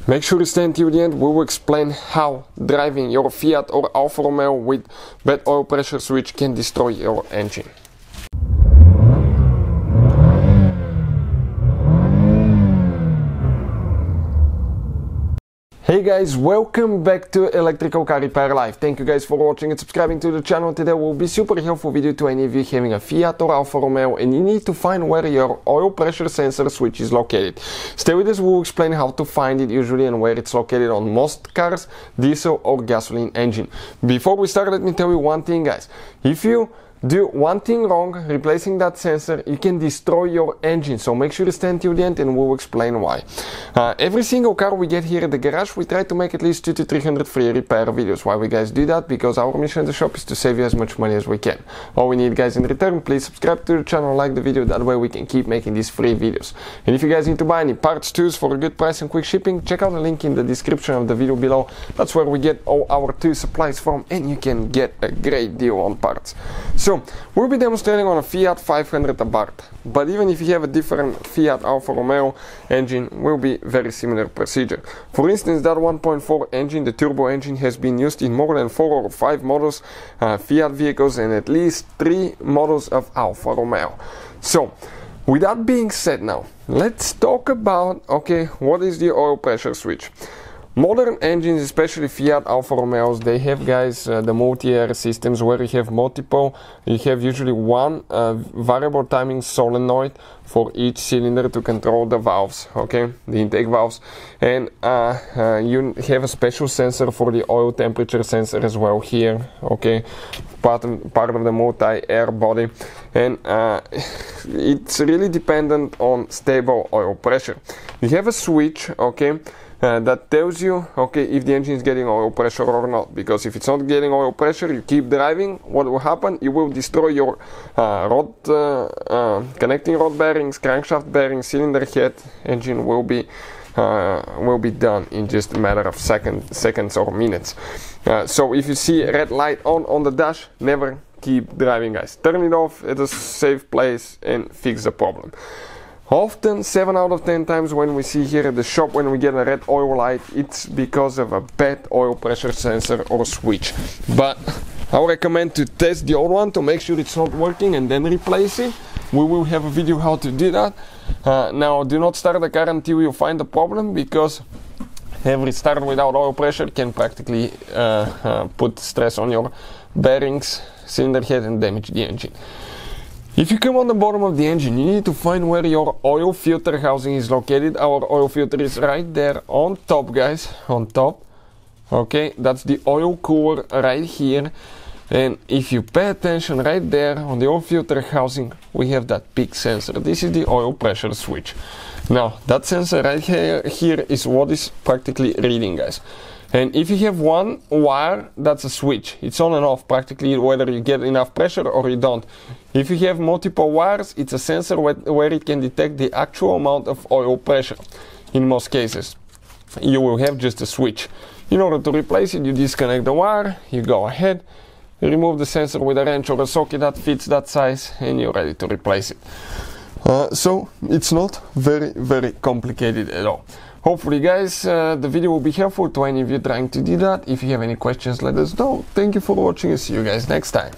Make sure to stay until the end. We will explain how driving your Fiat or Alfa Romeo with bad oil pressure switch can destroy your engine. Hey guys, welcome back to Electrical Car Repair Live. Thank you guys for watching and subscribing to the channel. Today will be super helpful video to any of you having a Fiat or Alfa Romeo and you need to find where your oil pressure sensor switch is located. Stay with us, we will explain how to find it usually and where it's located on most cars, diesel or gasoline engine. Before we start, let me tell you one thing guys. If you do one thing wrong, replacing that sensor, you can destroy your engine. So make sure to stay until the end and we'll explain why. Every single car we get here at the garage, we try to make at least 200 to 300 free repair videos. Why we guys do that? Because our mission in the shop is to save you as much money as we can. All we need guys in return, please subscribe to the channel, like the video, that way we can keep making these free videos. And if you guys need to buy any parts, tools for a good price and quick shipping, check out the link in the description of the video below. That's where we get all our tool supplies from and you can get a great deal on parts. So we'll be demonstrating on a Fiat 500 Abarth, but even if you have a different Fiat Alfa Romeo engine, will be very similar procedure. For instance, that 1.4 engine, the turbo engine, has been used in more than 4 or 5 models, Fiat vehicles, and at least 3 models of Alfa Romeo. So with that being said, now let's talk about, okay, what is the oil pressure switch? Modern engines, especially Fiat Alfa Romeos, they have guys the multi-air systems where you have multiple, you have usually one variable timing solenoid for each cylinder to control the valves, okay, the intake valves, and you have a special sensor for the oil temperature sensor as well here, okay, part of the multi-air body, and it's really dependent on stable oil pressure. You have a switch, okay, that tells you, okay, if the engine is getting oil pressure or not, because if it's not getting oil pressure, you keep driving, what will happen? You will destroy your connecting rod bearings, crankshaft bearings, cylinder head. Engine will be done in just a matter of seconds or minutes. So if you see a red light on the dash, never keep driving guys. Turn it off at a safe place and fix the problem. Often, 7 out of 10 times when we see here at the shop, when we get a red oil light, it's because of a bad oil pressure sensor or switch. But I recommend to test the old one to make sure it's not working and then replace it. We will have a video how to do that. Now, do not start the car until you find the problem, because every start without oil pressure can practically put stress on your bearings, cylinder head, and damage the engine. If you come on the bottom of the engine, you need to find where your oil filter housing is located. Our oil filter is right there on top, guys, on top. Okay, that's the oil cooler right here. And if you pay attention right there on the oil filter housing, we have that peak sensor. This is the oil pressure switch. Now, that sensor right here is what is practically reading, guys. And if you have one wire, that's a switch. It's on and off practically, whether you get enough pressure or you don't. If you have multiple wires, it's a sensor where it can detect the actual amount of oil pressure. In most cases, you will have just a switch. In order to replace it, you disconnect the wire, you go ahead, you remove the sensor with a wrench or a socket that fits that size, and you're ready to replace it. So it's not very complicated at all. Hopefully guys, the video will be helpful to any of you trying to do that. If you have any questions, let us know. Thank you for watching and see you guys next time.